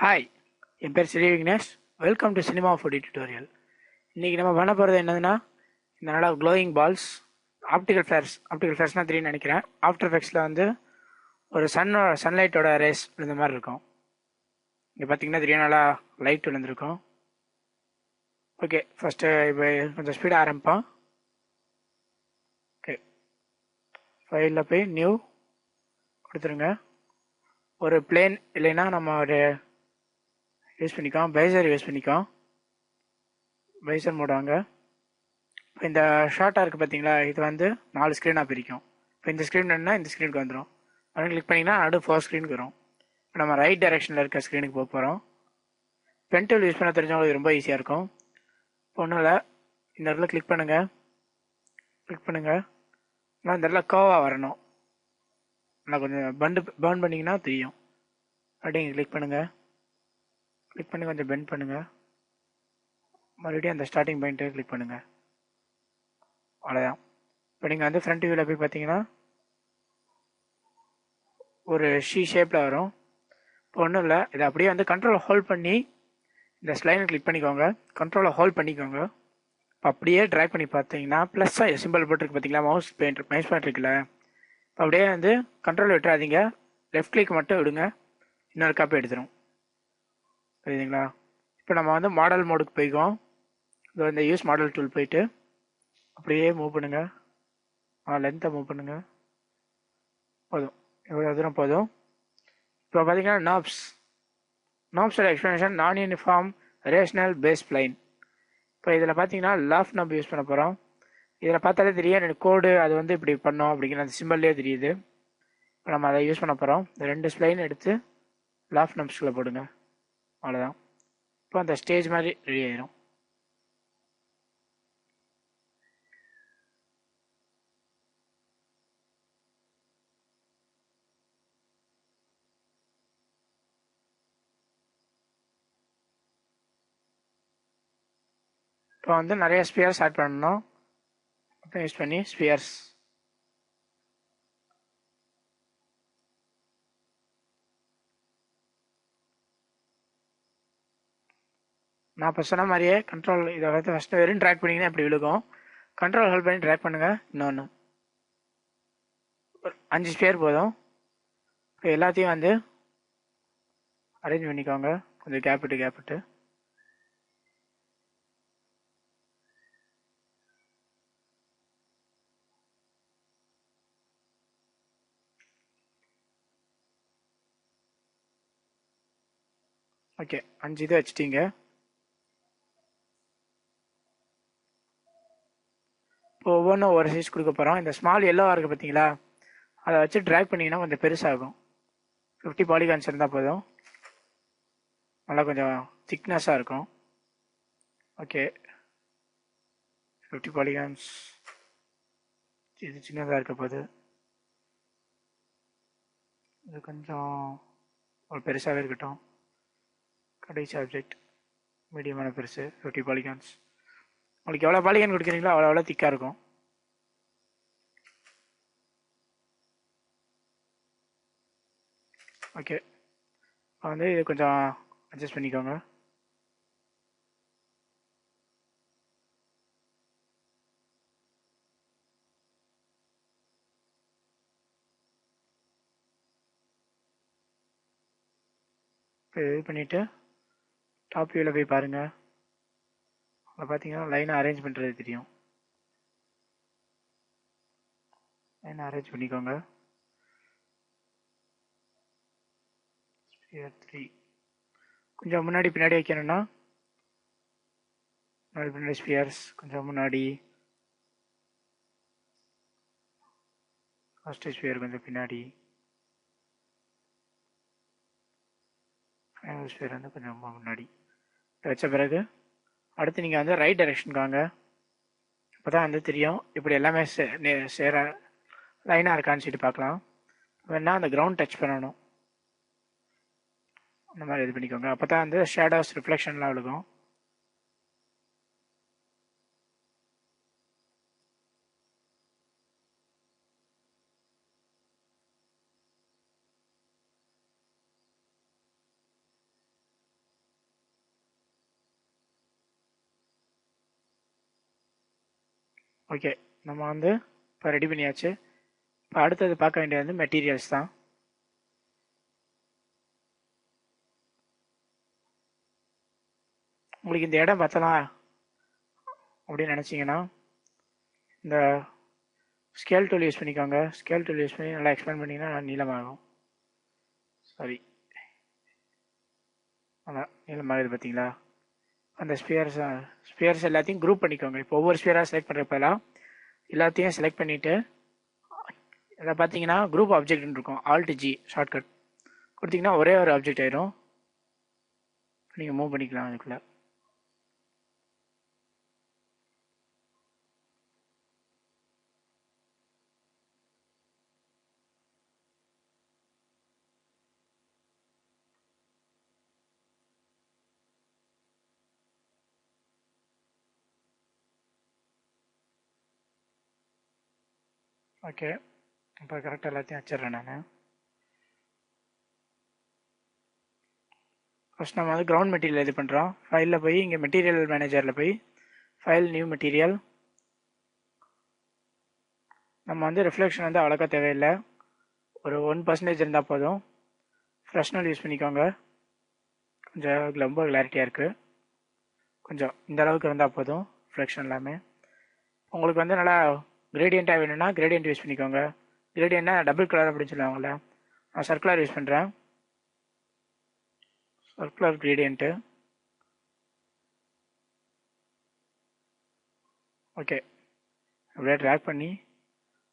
Hi, என் பேர் Shri Vignesh. Welcome to cinema foodie tutorial. இன்றைக்கி நம்ம பண்ண போகிறது என்னதுன்னா, இந்த நல்லா க்ளோயிங் பால்ஸ், ஆப்டிக்கல் ஃப்ளேர்ஸ்னால் தெரியும்னு நினைக்கிறேன். ஆஃப்டர் எஃபெக்ட்ஸில் வந்து ஒரு சன்லைட்டோட ரேஸ் இந்த மாதிரி இருக்கும். இங்கே பார்த்தீங்கன்னா தெரியும், நல்லா லைட் விழுந்திருக்கும். ஓகே, ஃபஸ்ட்டு இப்போ கொஞ்சம் ஸ்பீடாக ஆரம்பிப்போம். ஓகே, ஃபைலில் போய் நியூ கொடுத்துருங்க. ஒரு பிளேன் இல்லைன்னா நம்ம ஒரு யூஸ் பண்ணிக்கோம், பைசர் யூஸ் பண்ணிக்கோம். பைசர் மூடுவாங்க. இப்போ இந்த ஷார்ட்டாக இருக்குது பார்த்தீங்களா, இது வந்து 4 ஸ்க்ரீனாக பிரிக்கும். இப்போ இந்த ஸ்க்ரீன் வேணுன்னா இந்த ஸ்க்ரீனுக்கு வந்துடும். அப்படின்னு கிளிக் பண்ணிங்கன்னா நடு 4 ஸ்க்ரீனுக்கு வரும். இப்போ நம்ம ரைட் டைரெக்ஷனில் இருக்க ஸ்க்ரீனுக்கு போக போகிறோம். பென் டூல் யூஸ் பண்ண தெரிஞ்சவங்களுக்கு ரொம்ப ஈஸியாக இருக்கும். இப்போ ஒன்றும் இல்லை, இந்த இடத்துல கிளிக் பண்ணுங்கள். ஆனால் இந்த இடத்துல கர்வாக வரணும். நான் கொஞ்சம் பர்ன் பண்ணிங்கன்னா தெரியும். அப்படியே கிளிக் பண்ணுங்கள். கிளிக் பண்ணி கொஞ்சம் பெண்ட் பண்ணுங்கள். மறுபடியும் அந்த ஸ்டார்டிங் பாயிண்ட்டை கிளிக் பண்ணுங்கள். அவ்வளோதான். இப்போ நீங்கள் வந்து ஃப்ரண்ட் வியூவில் போய் பார்த்தீங்கன்னா ஒரு ஷேப்பில் வரும். இப்போ ஒன்றும் இல்லை, இதை அப்படியே வந்து கண்ட்ரோலை ஹோல்ட் பண்ணி இந்த ஸ்லைனை கிளிக் பண்ணிக்கோங்க. கண்ட்ரோலை ஹோல்ட் பண்ணிக்கோங்க. இப்போ அப்படியே ட்ராக் பண்ணி பார்த்தீங்கன்னா ப்ளஸ்ஸாக சிம்பிள் போட்டுருக்கு பார்த்தீங்களா, மைஸ் பாயிண்ட் இருக்குல்ல. இப்போ அப்படியே வந்து கண்ட்ரோல் விட்டுறாதீங்க, லெஃப்ட் கிளிக் மட்டும் விடுங்க, இன்னொரு காப்பி எடுத்துரும். புரியுதுங்களா? இப்போ நம்ம வந்து மாடல் மோடுக்கு போய்க்குவோம். இது இந்த யூஸ் மாடல் டூல் போயிட்டு அப்படியே மூவ் பண்ணுங்கள். லென்த்தை மூவ் பண்ணுங்கள். போதும், இவ்வளோ தூரம் போதும். இப்போ பார்த்தீங்கன்னா நாப்ஸோட எக்ஸ்ப்ளனேஷன் நான் யூனிஃபார்ம் ரேஷனல் பேஸ் பிளைன். இப்போ இதில் பார்த்தீங்கன்னா லாஃப் நம்ம யூஸ் பண்ண போகிறோம். இதில் பார்த்தாலே தெரியும் எனக்கு கோடு அது வந்து இப்படி பண்ணோம் அப்படிங்கிற அந்த சிம்பிள்லேயே தெரியுது. இப்போ நம்ம அதை யூஸ் பண்ண போகிறோம். இந்த 2 ஸ்ப்ளைன் எடுத்து லாஃப் நம்ஸ்கில் போடுங்க. அவ்வளோதான். இப்போ அந்த ஸ்டேஜ் மாதிரி ரெடி ஆயிரும். இப்போ வந்து நிறைய ஸ்பியர்ஸ் ஆட் பண்ணணும். அப்புறம் யூஸ் பண்ணி ஸ்பியர்ஸ் நான் இப்போ சொன்ன மாதிரியே கண்ட்ரோல் இதை வந்து ஃபஸ்ட்டு வெறும் ட்ராக் பண்ணிங்கன்னா இப்படி விழுகும். கண்ட்ரோல் ஹோல்ட் பண்ணி ட்ராக் பண்ணுங்கள். இன்னொன்று 5 ஸ்பியர் போதும். இப்போ எல்லாத்தையும் வந்து அரேஞ்ச் பண்ணிக்கோங்க, கொஞ்சம் கேப்பிட்டு. ஓகே, 5 இது வச்சுட்டீங்க. இப்போ ஒவ்வொன்றும் ஒரு சைஸ் கொடுக்க போகிறோம். இந்த ஸ்மால் எல்லோவாக இருக்குது பார்த்தீங்களா, அதை வச்சு ட்ராக் பண்ணிங்கன்னா கொஞ்சம் பெருசாகும். 50 பாலிகான்ஸ் இருந்தால் போதும், நல்லா கொஞ்சம் திக்னஸாக இருக்கும். Okay, 50 polygons. இது சின்னதாக இருக்க போது, இது கொஞ்சம் ஒரு பெருசாகவே இருக்கட்டும். கடைசி ஆப்ஜெக்ட் மீடியமான பெருசு 50 பாலிகான்ஸ். உங்களுக்கு எவ்வளோ பாலிகான் கொடுக்குறீங்களோ அவ்வளோ திக்காக இருக்கும். ஓகே, இப்போ வந்து இது கொஞ்சம் அட்ஜஸ்ட் பண்ணிக்கோங்க. இப்போ இது பண்ணிவிட்டு டாப் வியூவில் போய் பாருங்கள். அங்கே பார்த்தீங்கன்னா லைனை அரேஞ்ச் பண்ணுறது தெரியும். லைனை அரேஞ்ச் பண்ணிக்கோங்க. ஸ்பியர் 3 கொஞ்சம் முன்னாடி பின்னாடி வைக்கணும்னா பின்னாடி ஸ்பியர்ஸ் கொஞ்சம் முன்னாடி, ஃபர்ஸ்ட் ஸ்பியர் கொஞ்சம் பின்னாடி, ஃபைனல் ஸ்பியர் வந்து கொஞ்சம் முன்னாடி வச்ச பிறகு அடுத்து நீங்கள் வந்து ரைட் டைரெக்ஷனுக்கு வாங்க. இப்போ தான் வந்து தெரியும் இப்படி எல்லாமே சேர லைனாக இருக்கான்னு சொல்லிட்டு பார்க்கலாம். வேணால் அந்த கிரவுண்ட் டச் பண்ணணும், அந்த மாதிரி இது பண்ணிக்கோங்க. அப்போ தான் வந்து ஷேடோஸ் ரிஃப்ளெக்ஷன்லாம் விழுகும். ஓகே, நம்ம வந்து இப்போ ரெடி பண்ணியாச்சு. இப்போ அடுத்தது பார்க்க வேண்டியது வந்து மெட்டீரியல்ஸ் தான். உங்களுக்கு இந்த இடம் பத்தலாம் அப்படின்னு நினச்சிங்கன்னா இந்த ஸ்கேல் டூல் யூஸ் பண்ணிக்கோங்க. ஸ்கேல் டூல் யூஸ் பண்ணி நல்லா எக்ஸ்பேண்ட் பண்ணிங்கன்னா நல்லா நீளமாகும். சாரி, நல்லா நீளமாகுது பார்த்தீங்களா? அந்த ஸ்பியர்ஸ் எல்லாத்தையும் குரூப் பண்ணிக்கோங்க. இப்போ ஒவ்வொரு ஸ்பியராக செலக்ட் பண்ணுறப்பெல்லாம் எல்லாத்தையும் செலக்ட் பண்ணிவிட்டு இதை பார்த்தீங்கன்னா குரூப் ஆப்ஜெக்ட்னு இருக்கும். Alt-G ஷார்ட்கட் கொடுத்தீங்கன்னா ஒரே ஒரு ஆப்ஜெக்ட் ஆயிரும். நீங்கள் மூவ் பண்ணிக்கலாம் அதுக்குள்ளே. ஓகே, இப்போ கரெக்டாக எல்லாத்தையும் வச்சிடுறேன் நான். ஃபஸ்ட் நம்ம வந்து கிரவுண்ட் மெட்டீரியல் இது பண்ணுறோம். ஃபைலில் போய் இங்கே மெட்டீரியல் மேனேஜரில் போய் ஃபைல் நியூ மெட்டீரியல். நம்ம வந்து ரிஃப்ளெக்ஷன் வந்து அவ்வளோக்கா தேவையில்லை, ஒரு 1% இருந்தால் போதும். ஃப்ரெஷ்னல் யூஸ் பண்ணிக்கோங்க. கொஞ்சம் ரொம்ப கிளாரிட்டியாக இருக்குது. கொஞ்சம் இந்த அளவுக்கு இருந்தால் போதும் ரிஃப்ளெக்ஷன் எல்லாமே. உங்களுக்கு வந்து நல்லா கிரேடியண்ட்டாக வேணும்னா கிரேடியண்ட் யூஸ் பண்ணிக்கோங்க. கிரேடியண்ட்னா டபுள் கலர் அப்படின்னு சொல்லுவாங்கள்ல, நான் சர்க்குலர் யூஸ் பண்ணுறேன். Circular gradient. ஓகே, அப்படியே ட்ராக் பண்ணி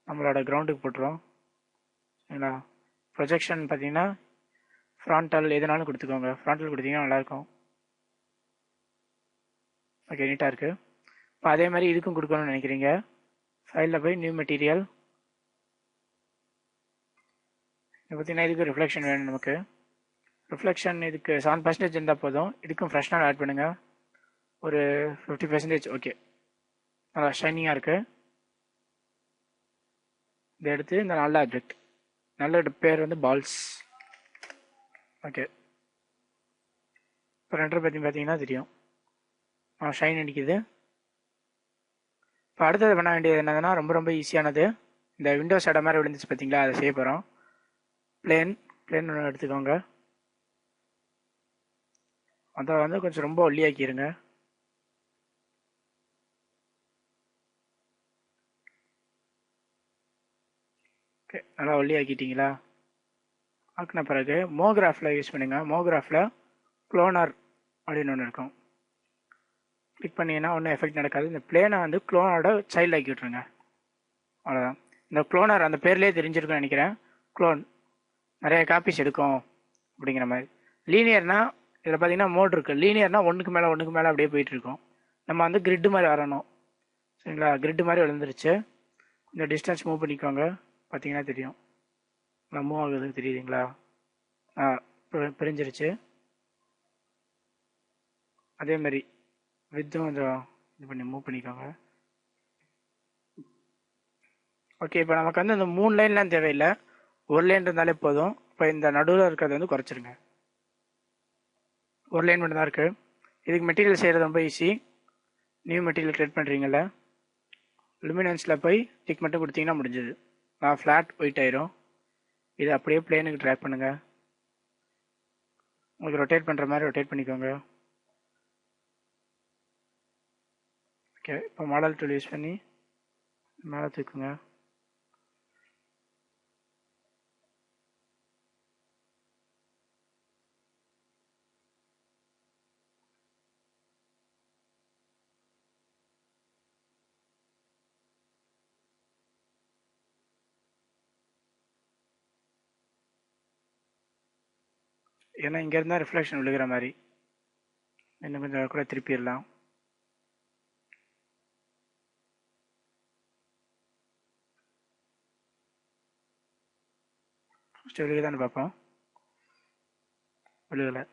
நம்மளோட கிரவுண்டுக்கு போட்டுருவோம். சரிங்களா? ப்ரொஜெக்ஷன் பார்த்தீங்கன்னா ஃப்ராண்டல் எதுனாலும் கொடுத்துக்கோங்க. ஃப்ராண்டல் கொடுத்தீங்கன்னா நல்லாயிருக்கும். ஓகே, நீட்டாக இருக்குது. இப்போ அதே மாதிரி இதுக்கும் கொடுக்கணும்னு நினைக்கிறீங்க. ஃபைலில் போய் நியூ மெட்டீரியல். இப்போ பார்த்தீங்கன்னா இதுக்கு ரிஃப்ளெக்ஷன் வேணும் நமக்கு. ரிஃப்ளெக்ஷன் இதுக்கு 7% இருந்தால் போதும். இதுக்கும் ஃப்ரெஷ்னால் ஆட் பண்ணுங்கள், ஒரு 50%. ஓகே, நல்லா ஷைனிங்காக இருக்குது. இதை எடுத்து இந்த நல்ல ஆப்ஜெக்ட், நல்ல பேர் வந்து பால்ஸ். ஓகே, இப்போ ரெண்டரை பற்றி பார்த்தீங்கன்னா தெரியும் ஷைன் அடிக்குது. இப்போ அடுத்தது பண்ண வேண்டியது என்னதுன்னா ரொம்ப ரொம்ப ஈஸியானது. இந்த விண்டோஸ் இடம் மாதிரி விழுந்துச்சு பார்த்தீங்களா, அதை செய்ய போகிறோம். பிளேன் ஒன்று எடுத்துக்கோங்க. அதை வந்து கொஞ்சம் ரொம்ப ஒல்லியாக்கிடுங்க. ஓகே, நல்லா ஒல்லியாக்கிட்டீங்களா? ஆக்கின பிறகு மோகிராஃபில் யூஸ் பண்ணுங்க. மோகிராஃபில் க்ளோனர் அப்படின்னு ஒன்று இருக்கும். கிளிக் பண்ணிங்கன்னா ஒன்றும் எஃபெக்ட் நடக்காது. இந்த பிளேனை வந்து க்ளோனோட சைல்டு ஆக்கி விட்ருங்க. அவ்வளோதான். இந்த க்ளோனர் அந்த பேர்லேயே தெரிஞ்சிருக்குன்னு நினைக்கிறேன். க்ளோன் நிறைய காப்பீஸ் எடுக்கும் அப்படிங்கிற மாதிரி. லீனியர்னா இதில் பார்த்தீங்கன்னா மோட் இருக்குது. லீனியர்னா ஒன்றுக்கு மேலே அப்படியே போயிட்டு இருக்கும். நம்ம வந்து கிரிட்டு மாதிரி வரணும். சரிங்களா? கிரிட்டு மாதிரி விழுந்துருச்சு. இந்த டிஸ்டன்ஸ் மூவ் பண்ணிக்கோங்க. பார்த்தீங்கன்னா தெரியும் நான் மூவ் ஆகுது, தெரியுதுங்களா? பிரிஞ்சிருச்சு. அதே மாதிரி வித்தும் கொஞ்சம் இது பண்ணி மூவ் பண்ணிக்கோங்க. ஓகே, இப்போ நமக்கு வந்து இந்த 3 லைன்லாம் தேவையில்லை, ஒரு லைன் இருந்தாலே போதும். இப்போ இந்த நடுவில் இருக்கிறத வந்து குறைச்சிருங்க. ஒரு லைன் மட்டும் தான் இருக்குது. இதுக்கு மெட்டீரியல் செய்கிறது ரொம்ப ஈஸி. நியூ மெட்டீரியல் க்ரியேட் பண்ணுறீங்கள, லுமினன்ஸில் போய் டிக் மட்டும் கொடுத்தீங்கன்னா முடிஞ்சது. நான் ஃப்ளாட் ஒயிட் ஆயிரும். இது அப்படியே பிளேனுக்கு ட்ராக் பண்ணுங்கள். உங்களுக்கு ரொட்டேட் பண்ணுற மாதிரி ரொட்டேட் பண்ணிக்கோங்க. ஓகே, இப்போ மாடல் டூல் யூஸ் பண்ணி மேலே தூக்குங்க. ஏன்னா இங்கே இருந்தால் ரிஃப்ளெக்ஷன் விழுகிற மாதிரி இன்னும் கொஞ்சம் கூட திருப்பிடலாம். ஃபஸ்ட்டு விழுகுதான்னு பார்ப்போம். விழுகலை.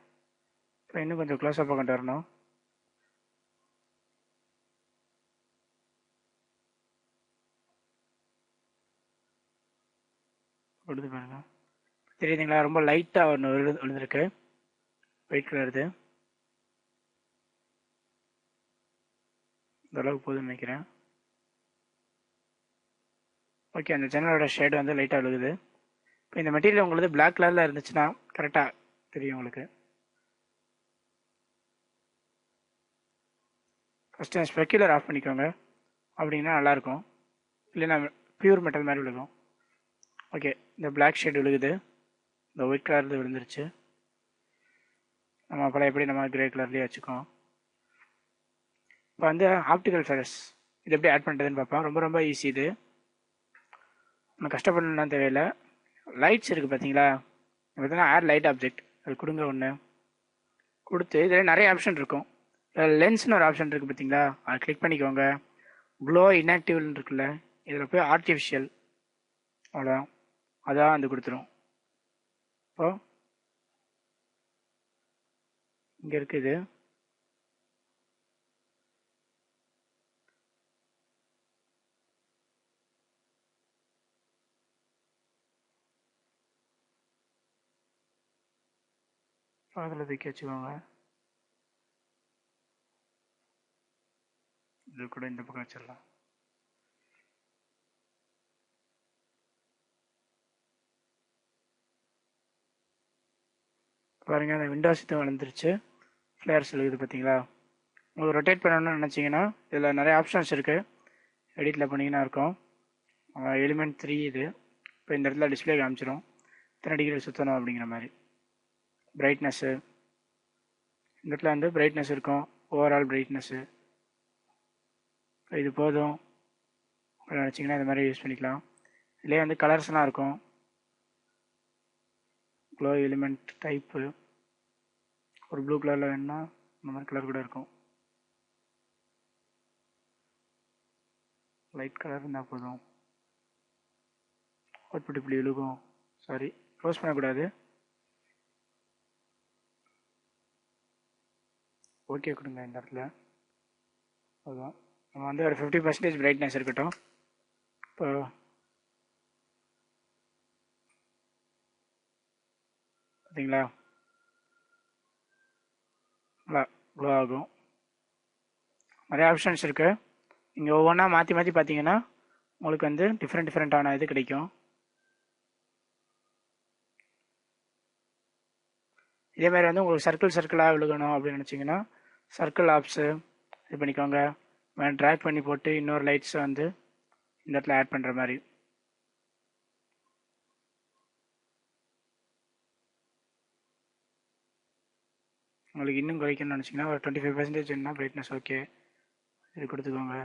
இப்போ இன்னும் கொஞ்சம் க்ளோஸ்அப்பாக கொண்டு வரணும். விழுது பாருங்க, தெரியுதுங்களா? ரொம்ப லைட்டாக ஒன்று விழுந்திருக்கு, ஒயிட் கலர். இது இந்த அளவுக்கு போதும்னு நினைக்கிறேன். ஓகே, அந்த ஜன்னலோட ஷேடு வந்து லைட்டாக விழுகுது. இப்போ இந்த மெட்டீரியல் உங்களுக்கு பிளாக் கலரில் இருந்துச்சுன்னா கரெக்டாக தெரியும் உங்களுக்கு. ஃபஸ்ட்டு ஸ்பெக்குலர் ஆஃப் பண்ணிக்கோங்க, அப்படின்னா நல்லாயிருக்கும். இல்லைன்னா பியூர் மெட்டல் மாதிரி விழுகும். ஓகே, இந்த பிளாக் ஷேடு விழுகுது, இந்த ஒயிட் கலரில் விழுந்துருச்சு. நம்ம பழைய எப்படி நம்ம கிரே கலர்லேயே வச்சுக்கோம். இப்போ வந்து ஆப்டிக்கல் ஃபெரஸ் இது எப்படி ஆட் பண்ணுறதுன்னு பார்ப்போம். ரொம்ப ரொம்ப ஈஸி இது, ஒன்றும் கஷ்டப்படணும்லாம் தேவையில்லை. லைட்ஸ் இருக்குது பார்த்தீங்களா, பார்த்தீங்கன்னா ஏர் லைட் ஆப்ஜெக்ட் அது கொடுங்க. ஒன்று கொடுத்து இதில் நிறைய ஆப்ஷன் இருக்கும். லென்ஸ்னு ஒரு ஆப்ஷன் இருக்குது பார்த்தீங்களா, அதை கிளிக் பண்ணிக்கோங்க. க்ளோ இன்ஆக்டிவ்னு இருக்குல்ல, இதில் போய் ஆர்டிஃபிஷியல், அவ்வளோதான், அதான் வந்து கொடுத்துரும். இப்போ இங்கே இருக்குது, அதில் தூக்கி வச்சுக்கோங்க. இது கூட இந்த பக்கம் வச்சிடலாம். பாருங்க, அந்த விண்டோஸ் இது வளர்ந்துருச்சு, ஃப்ளேர்ஸ் இருக்குது பார்த்தீங்களா. உங்களுக்கு ரொட்டேட் பண்ணணும்னு நினச்சிங்கன்னா இதில் நிறைய ஆப்ஷன்ஸ் இருக்குது. எடிட்டில் பண்ணிங்கன்னா இருக்கும். எலிமெண்ட் 3 இது. இப்போ இந்த இடத்துல டிஸ்பிளே காமிச்சிடும் எத்தனை டிகிரி சுற்றணும் அப்படிங்கிற மாதிரி. பிரைட்னஸ்ஸு இந்த இடத்துல வந்து பிரைட்னஸ் இருக்கும், ஓவரால் பிரைட்னஸ்ஸு. இது போதும் நினச்சிங்கன்னா இது மாதிரி யூஸ் பண்ணிக்கலாம். இதுலேயே வந்து கலர்ஸ்லாம் இருக்கும், க்ளோ எலிமெண்ட் டைப்பு, ஒரு ப்ளூ கலரில் வேணுன்னா இந்த மாதிரி கலர் கூட இருக்கும். லைட் கலர் இருந்தால் போதும். அவுட்புட் இப்படி விழுகும். சாரி, க்ளோஸ் பண்ணக்கூடாது. ஓகே கொடுங்க இந்த இடத்துல. அதுதான் நம்ம வந்து ஒரு 50% பிரைட்னஸ் இருக்கட்டும். இப்போ பார்த்தீங்களா, நல்லா க்ளோ ஆகும். நிறைய ஆப்ஷன்ஸ் இருக்குது. நீங்கள் ஒவ்வொன்றா மாற்றி மாற்றி பார்த்தீங்கன்னா உங்களுக்கு வந்து டிஃப்ரெண்ட்டான இது கிடைக்கும். இதேமாதிரி வந்து உங்களுக்கு சர்க்கிளாக விழுகணும் அப்படின்னு நினச்சிங்கன்னா சர்க்கிள் ஆப்ஸு இது பண்ணிக்கோங்க. ட்ராக் பண்ணி போட்டு இன்னொரு லைட்ஸை வந்து இந்த இடத்துல ஆட் பண்ணுற மாதிரி. உங்களுக்கு இன்னும் குறைக்கணும்னு நினச்சிங்கன்னா ஒரு 25% என்ன பிரைட்னஸ் ஓகே இது கொடுத்துக்கோங்க.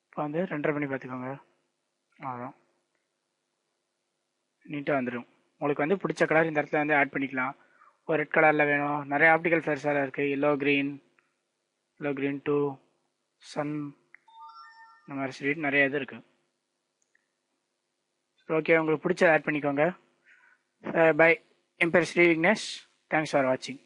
இப்போ வந்து 2.5 பண்ணி பார்த்துக்கோங்க. அவ்வளோதான், நீட்டாக வந்துடும். உங்களுக்கு வந்து பிடிச்ச கலர் இந்த இடத்துல வந்து ஆட் பண்ணிக்கலாம். ஒரு ரெட் கலரில் வேணும், நிறைய ஆப்டிக்கல் ஃப்ளேர்ஸாக இருக்குது. எல்லோ க்ரீன் 2 சன், இந்த மாதிரி சொல்லிட்டு நிறைய இது இருக்குது. ஓகே, உங்களுக்கு பிடிச்சதை ஆட் பண்ணிக்கோங்க. பை. என் பேர் ஸ்ரீ விக்னேஷ். தேங்க்ஸ் ஃபார் வாட்சிங்.